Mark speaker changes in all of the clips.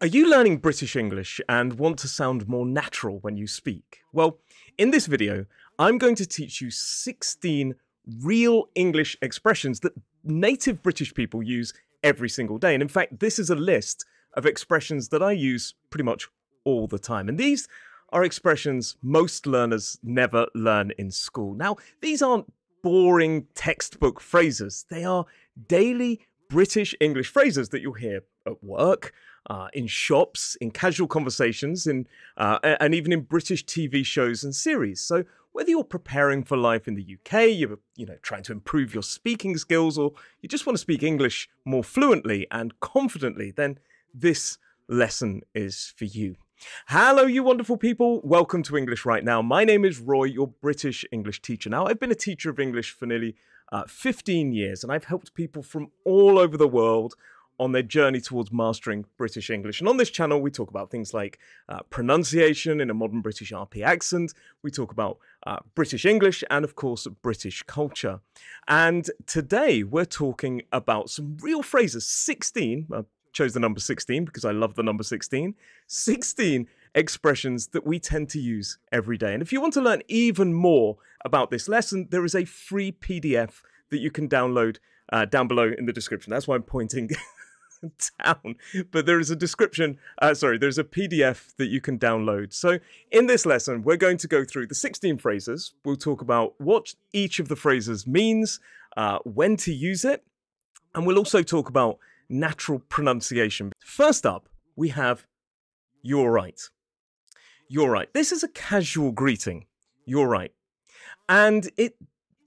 Speaker 1: Are you learning British English and want to sound more natural when you speak? Well, in this video, I'm going to teach you 16 real English expressions that native British people use every single day. And in fact, this is a list of expressions that I use pretty much all the time. And these are expressions most learners never learn in school. Now, these aren't boring textbook phrases. They are daily British English phrases that you'll hear at work, in shops, in casual conversations, and even in British TV shows and series. So whether you're preparing for life in the UK, you're trying to improve your speaking skills, or you just want to speak English more fluently and confidently, then this lesson is for you. Hello, you wonderful people. Welcome to English Right Now. My name is Roy, your British English teacher. Now, I've been a teacher of English for nearly 15 years, and I've helped people from all over the world on their journey towards mastering British English. And on this channel, we talk about things like pronunciation in a modern British RP accent. We talk about British English and, of course, British culture. And today, we're talking about some real phrases, 16, I chose the number 16 because I love the number 16, 16 expressions that we tend to use every day. And if you want to learn even more about this lesson, there is a free PDF that you can download down below in the description. That's why I'm pointing down, but there is a description, there's a PDF that you can download. So in this lesson, we're going to go through the 16 phrases. We'll talk about what each of the phrases means, when to use it, and we'll also talk about natural pronunciation. First up, we have "you're right." You're right. This is a casual greeting. You're right. And it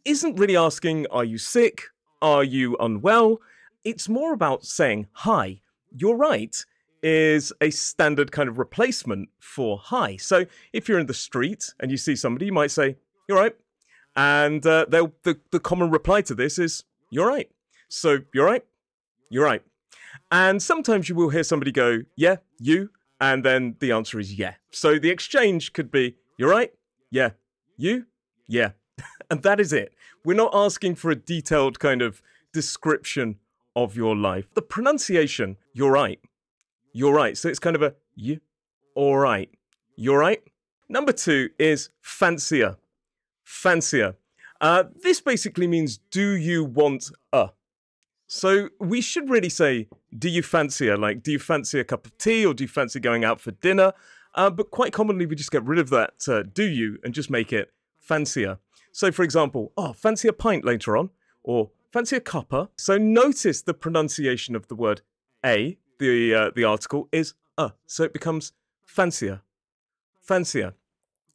Speaker 1: isn't really asking, are you sick? Are you unwell? It's more about saying, hi, you're right, is a standard kind of replacement for hi. So if you're in the street and you see somebody, you might say, you're right. And the common reply to this is, you're right. So you're right. You're right. And sometimes you will hear somebody go, yeah, you, and then the answer is yeah. So the exchange could be, you're right. Yeah. You? Yeah. And that is it. We're not asking for a detailed kind of description of your life. The pronunciation, you're right. You're right. So it's kind of a you, all right. You're right. Number 2 is fancier. Fancier. This basically means, do you want a? So we should really say, do you fancy a? Like, do you fancy a cup of tea, or do you fancy going out for dinner? But quite commonly, we just get rid of that do you and just make it fancier. So, for example, oh, fancy a pint later on, or fancy a cuppa. So notice the pronunciation of the word a, the article, is a. So it becomes fancier. Fancier.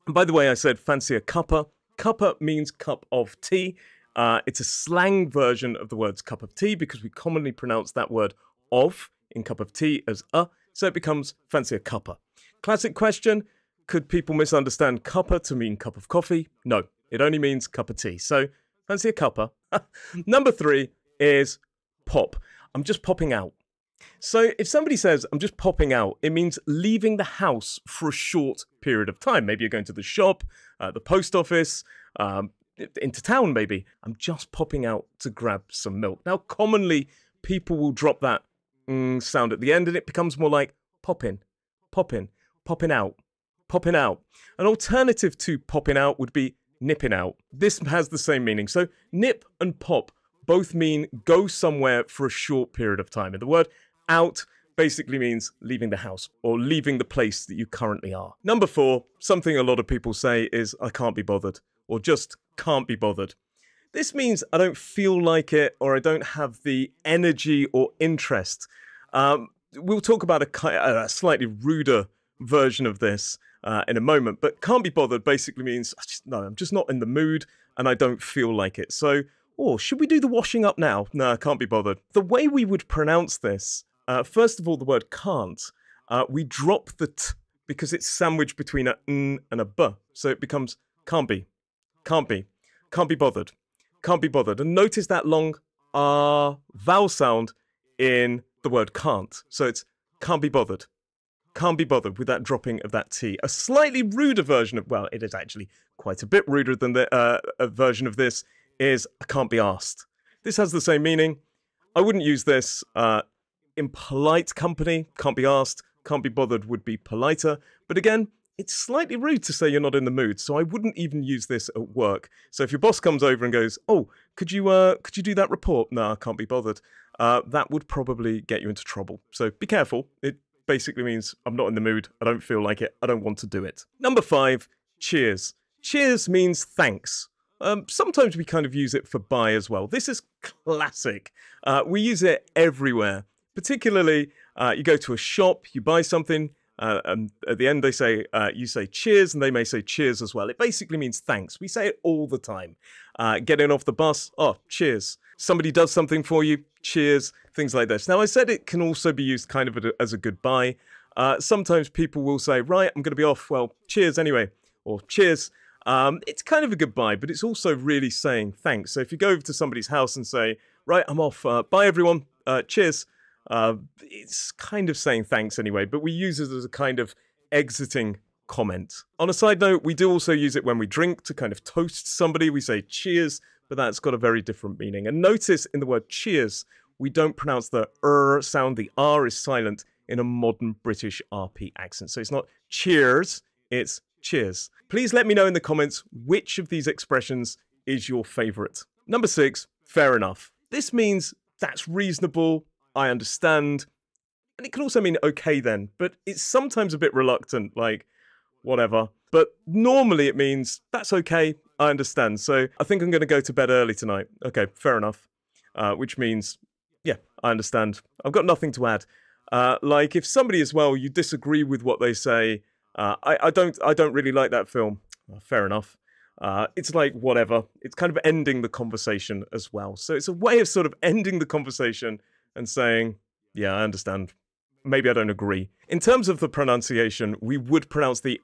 Speaker 1: And by the way, I said fancy a cuppa. Cuppa means cup of tea. It's a slang version of the words cup of tea because we commonly pronounce that word of in cup of tea as a. So it becomes fancy a cuppa. Classic question, could people misunderstand cuppa to mean cup of coffee? No, it only means cup of tea. So fancy a cuppa. Number 3 is pop. I'm just popping out. So if somebody says, I'm just popping out, it means leaving the house for a short period of time. Maybe you're going to the shop, the post office, into town maybe. I'm just popping out to grab some milk. Now, commonly, people will drop that sound at the end, and it becomes more like popping, popping, popping out, popping out. An alternative to popping out would be nipping out. This has the same meaning. So nip and pop both mean go somewhere for a short period of time. And the word out basically means leaving the house or leaving the place that you currently are. Number 4, something a lot of people say is I can't be bothered, or just can't be bothered. This means I don't feel like it, or I don't have the energy or interest. We'll talk about a slightly ruder version of this in a moment, but can't be bothered basically means, I'm just not in the mood and I don't feel like it. So, should we do the washing up now? No, I can't be bothered. The way we would pronounce this, first of all, the word can't, we drop the t because it's sandwiched between a n and a b. So it becomes can't be, can't be, can't be bothered, can't be bothered. And notice that long vowel sound in the word can't. So it's can't be bothered. Can't be bothered with that dropping of that T. A slightly ruder version of, well, it is actually quite a bit ruder than the version of this, is I can't be asked. This has the same meaning. I wouldn't use this in polite company, can't be asked. can't be bothered would be politer, but again, it's slightly rude to say you're not in the mood, so I wouldn't even use this at work. So if your boss comes over and goes, "Oh, could you do that report?" "No, I can't be bothered." That would probably get you into trouble. So be careful. It basically means I'm not in the mood, I don't feel like it, I don't want to do it. Number 5, cheers. Cheers means thanks. Sometimes we kind of use it for bye as well. This is classic. We use it everywhere. Particularly, you go to a shop, you buy something, and at the end they say, you say cheers, and they may say cheers as well. It basically means thanks. We say it all the time. Getting off the bus, oh, cheers. Somebody does something for you, cheers, things like this. Now, I said it can also be used kind of as a goodbye. Sometimes people will say, right, I'm going to be off, well, cheers anyway, or cheers. It's kind of a goodbye, but it's also really saying thanks. So if you go over to somebody's house and say, right, I'm off, bye everyone, cheers. It's kind of saying thanks anyway, but we use it as a kind of exiting comment. On a side note, we do also use it when we drink to kind of toast somebody. We say cheers, but that's got a very different meaning. And notice in the word cheers, we don't pronounce the R sound. The R is silent in a modern British RP accent. So it's not cheers, it's cheers. Please let me know in the comments which of these expressions is your favorite. Number 6, fair enough. This means that's reasonable, I understand, and it can also mean okay then, but it's sometimes a bit reluctant, like whatever. But normally it means that's okay, I understand, so I think I'm going to go to bed early tonight. Okay, fair enough. Which means, yeah, I understand. I've got nothing to add. Like if somebody as well, you disagree with what they say, I don't really like that film. Fair enough. It's like whatever. It's kind of ending the conversation as well. So it's a way of sort of ending the conversation and saying, yeah, I understand. Maybe I don't agree. In terms of the pronunciation, we would pronounce the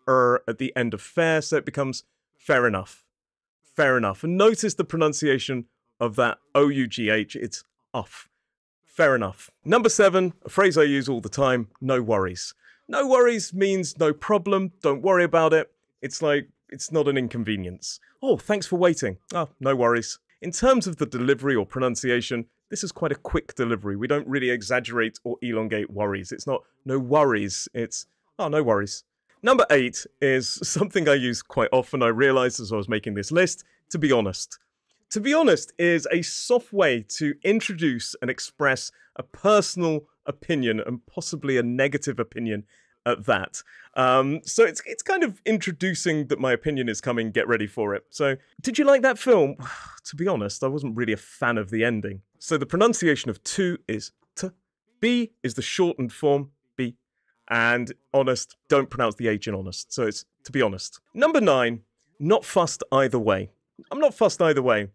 Speaker 1: at the end of fair, so it becomes fair enough. Fair enough. And notice the pronunciation of that O-U-G-H. It's off. Fair enough. Number 7, a phrase I use all the time, no worries. No worries means no problem, don't worry about it. It's like, it's not an inconvenience. Oh, thanks for waiting. Oh, no worries. In terms of the delivery or pronunciation, this is quite a quick delivery. We don't really exaggerate or elongate worries. It's not no worries, it's, oh, no worries. Number 8 is something I use quite often, I realized as I was making this list, to be honest. To be honest is a soft way to introduce and express a personal opinion and possibly a negative opinion at that. So it's kind of introducing that my opinion is coming, get ready for it. So, did you like that film? To be honest, I wasn't really a fan of the ending. So the pronunciation of to is t, be is the shortened form, be, and honest, don't pronounce the H in honest, so it's to be honest. Number 9, not fussed either way. I'm not fussed either way.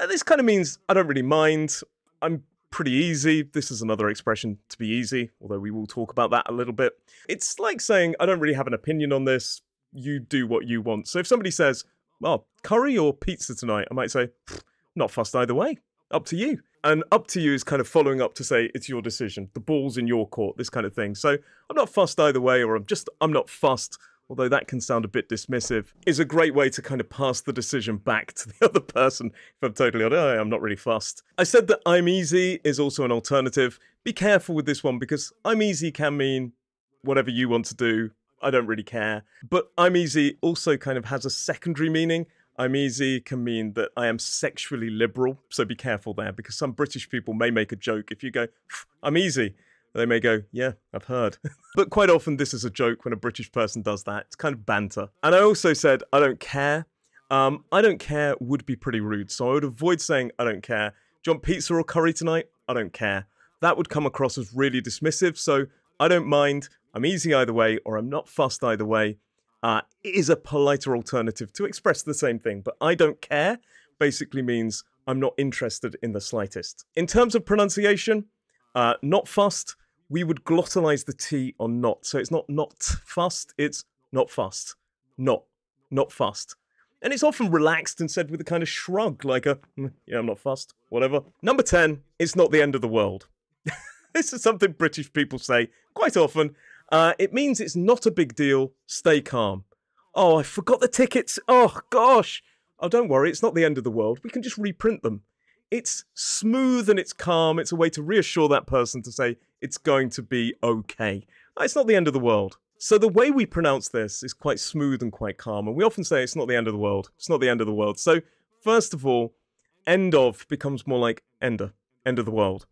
Speaker 1: This kind of means I don't really mind, I'm pretty easy. This is another expression, to be easy, although we will talk about that a little bit. It's like saying, I don't really have an opinion on this, you do what you want. So if somebody says, oh, curry or pizza tonight, I might say, not fussed either way, up to you. And up to you is kind of following up to say, it's your decision, the ball's in your court, this kind of thing. So I'm not fussed either way, or I'm not fussed, although that can sound a bit dismissive, is a great way to kind of pass the decision back to the other person. If I'm totally honest, oh, I'm not really fussed. I said that I'm easy is also an alternative. Be careful with this one because I'm easy can mean whatever you want to do. I don't really care. But I'm easy also kind of has a secondary meaning. I'm easy can mean that I am sexually liberal. So be careful there because some British people may make a joke. If you go, I'm easy, they may go, yeah, I've heard. But quite often this is a joke when a British person does that. It's kind of banter. And I also said, I don't care. I don't care would be pretty rude. So I would avoid saying, I don't care. Do you want pizza or curry tonight? I don't care. That would come across as really dismissive. So I don't mind. I'm easy either way, or I'm not fussed either way. It is a politer alternative to express the same thing. But I don't care basically means I'm not interested in the slightest. In terms of pronunciation, not fussed, we would glottalize the T on not. So it's not fussed, it's not fussed. Not fussed. And it's often relaxed and said with a kind of shrug, like a, yeah, I'm not fussed, whatever. Number 10, it's not the end of the world. This is something British people say quite often. It means it's not a big deal, stay calm. Oh, I forgot the tickets, oh gosh. Oh, don't worry, it's not the end of the world, we can just reprint them. It's smooth and it's calm. It's a way to reassure that person to say it's going to be okay. It's not the end of the world. So the way we pronounce this is quite smooth and quite calm, and we often say it's not the end of the world. It's not the end of the world. So first of all, end of becomes more like ender, end of the world.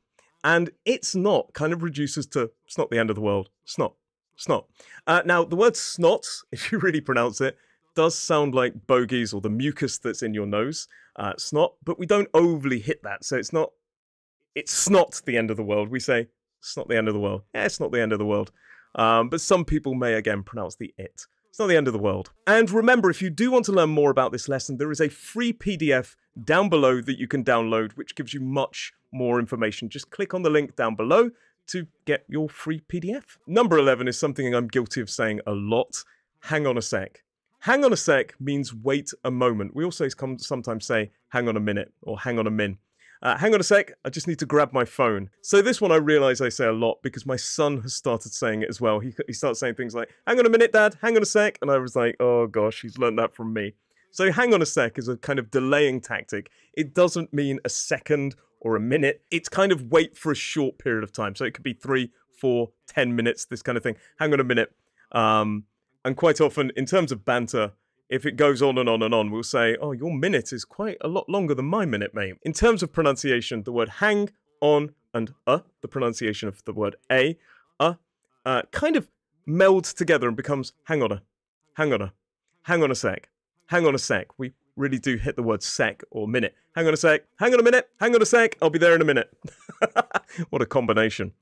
Speaker 1: And it's not kind of reduces to it's not the end of the world. Snot, snot. Now, the word snot, if you really pronounce it, does sound like bogies or the mucus that's in your nose, snot, but we don't overly hit that. So it's not the end of the world. We say it's not the end of the world. Yeah, it's not the end of the world. But some people may again pronounce the it. It's not the end of the world. And remember, if you do want to learn more about this lesson, there is a free PDF down below that you can download, which gives you much more information. Just click on the link down below to get your free PDF. Number 11 is something I'm guilty of saying a lot. Hang on a sec. Hang on a sec means wait a moment. We also sometimes say hang on a minute or hang on a min. Hang on a sec, I just need to grab my phone. So this one I realise I say a lot because my son has started saying it as well. He starts saying things like, hang on a minute, Dad, hang on a sec. And I was like, oh gosh, he's learned that from me. So hang on a sec is a kind of delaying tactic. It doesn't mean a second or a minute. It's kind of wait for a short period of time. So it could be 3, 4, 10 minutes, this kind of thing. Hang on a minute. And quite often, in terms of banter, if it goes on and on and on, we'll say, oh, your minute is quite a lot longer than my minute, mate. In terms of pronunciation, the word hang, on, and the pronunciation of the word kind of melds together and becomes hang on a sec, hang on a sec. We really do hit the word sec or minute. Hang on a sec, hang on a minute, hang on a sec, I'll be there in a minute. What a combination.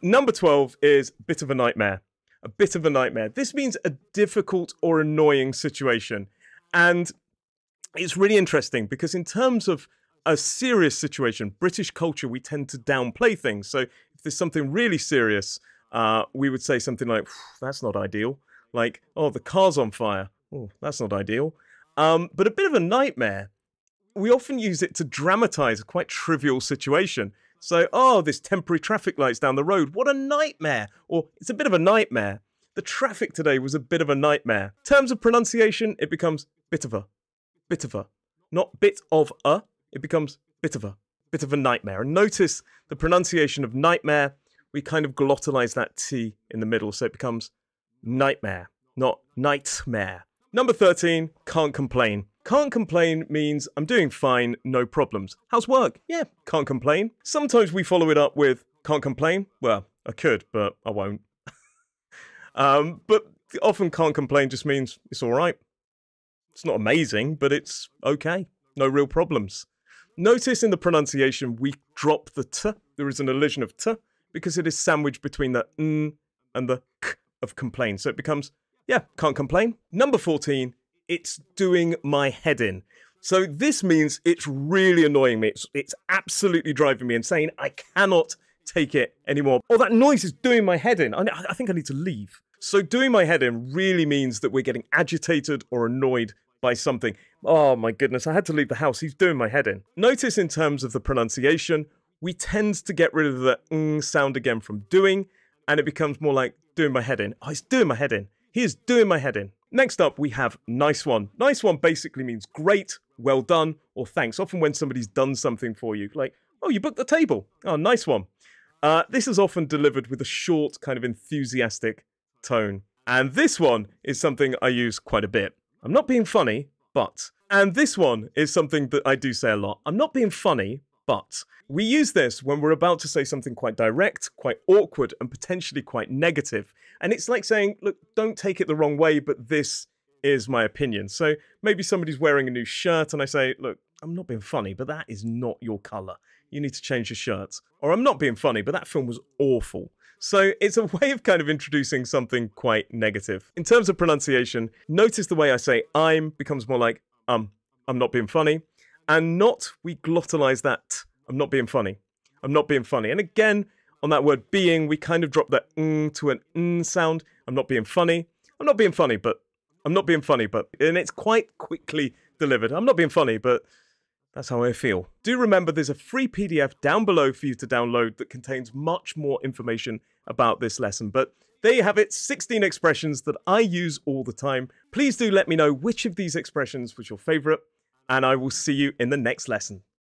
Speaker 1: Number 12 is bit of a nightmare. A bit of a nightmare. This means a difficult or annoying situation. And it's really interesting because in terms of a serious situation, British culture, we tend to downplay things. So if there's something really serious, we would say something like, that's not ideal. Like, oh, the car's on fire. Oh, that's not ideal. But a bit of a nightmare, we often use it to dramatize a quite trivial situation. So, oh, this temporary traffic light's down the road. What a nightmare. Or it's a bit of a nightmare. The traffic today was a bit of a nightmare. In terms of pronunciation, it becomes bit of a. Not bit of a, it becomes bit of a nightmare. And notice the pronunciation of nightmare, we kind of glottalize that T in the middle. So it becomes nightmare, not nightmare. Number 13, can't complain. Can't complain means I'm doing fine, no problems. How's work? Yeah, can't complain. Sometimes we follow it up with can't complain. Well, I could, but I won't. But often can't complain just means it's all right. It's not amazing, but it's okay. No real problems. Notice in the pronunciation, we drop the t. There is an elision of t because it is sandwiched between the n and the k of complain. So it becomes, yeah, can't complain. Number 14, it's doing my head in. So this means it's really annoying me. It's absolutely driving me insane. I cannot take it anymore. Oh, that noise is doing my head in. I think I need to leave. So doing my head in really means that we're getting agitated or annoyed by something. Oh my goodness, I had to leave the house. He's doing my head in. Notice in terms of the pronunciation, we tend to get rid of the ng sound again from doing, and it becomes more like doing my head in. Oh, he's doing my head in. He is doing my head in. Next up, we have nice one. Nice one basically means great, well done, or thanks. Often when somebody's done something for you, like, oh, you booked the table. Oh, nice one. This is often delivered with a short, kind of enthusiastic tone. And this one is something I use quite a bit. I'm not being funny, but. And this one is something that I do say a lot. I'm not being funny, but. We use this when we're about to say something quite direct, quite awkward, and potentially quite negative. And it's like saying, look, don't take it the wrong way, but this is my opinion. So maybe somebody's wearing a new shirt and I say, look, I'm not being funny, but that is not your colour. You need to change your shirt. Or I'm not being funny, but that film was awful. So it's a way of kind of introducing something quite negative. In terms of pronunciation, notice the way I say I'm becomes more like I'm not being funny. And not, we glottalize that. I'm not being funny. I'm not being funny. And again, on that word being, we kind of drop the ng to an n sound. I'm not being funny. I'm not being funny, but. I'm not being funny, but. And it's quite quickly delivered. I'm not being funny, but that's how I feel. Do remember there's a free PDF down below for you to download that contains much more information about this lesson. But there you have it, 16 expressions that I use all the time. Please do let me know which of these expressions was your favorite, and I will see you in the next lesson.